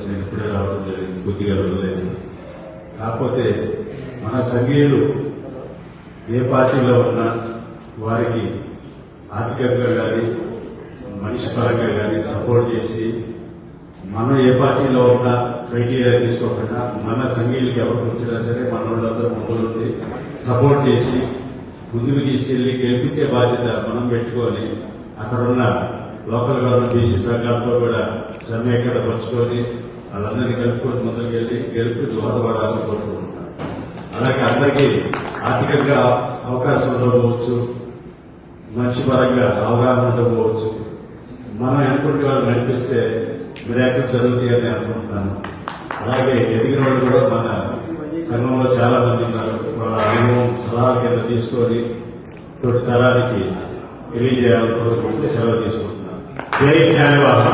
నేను ఇప్పుడే రావడం జరిగింది, కొద్దిగా వెళ్ళలేదు. కాకపోతే మన సంఘీయులు ఏ పార్టీలో ఉన్నా వారికి ఆర్థికంగా కానీ మనిషి పరంగా కానీ సపోర్ట్ చేసి, మనం ఏ పార్టీలో ఉన్నా క్రైటీరియా తీసుకోకుండా మన సంఘీయులకి ఎవరికి వచ్చినా సరే మన వాళ్ళందరూ ముందుండి సపోర్ట్ చేసి ముందుకు తీసుకెళ్లి గెలిపించే బాధ్యత మనం పెట్టుకొని అక్కడున్న లోకల్ గవర్నమెంట్ బీసీ సంఘాలతో కూడా సమైక్యత పంచుకొని వాళ్ళందరినీ కలుపుకొని ముందుకెళ్లి గెలుపు దోహదపడాలని కోరుకుంటున్నాను. అలాగే అందరికీ ఆర్థికంగా అవకాశం ఉండకపోవచ్చు, మనిషి పరంగా అవగాహన ఉండకపోవచ్చు. మనం అనుకుంటే వాళ్ళు నడిపిస్తే మిరాకిల్స్ జరుగుతాయని అనుకుంటున్నాను. అలాగే ఎదిగిన వాళ్ళు కూడా మన సంఘంలో చాలా మంది ఉన్నారు. వాళ్ళ అనుభవం సలహాల కింద తీసుకొని తోటి తరానికి తెలియజేయాలని కోరుకుంటే సెలవు తీసుకుంటున్నాను. జై శ్యామవాస.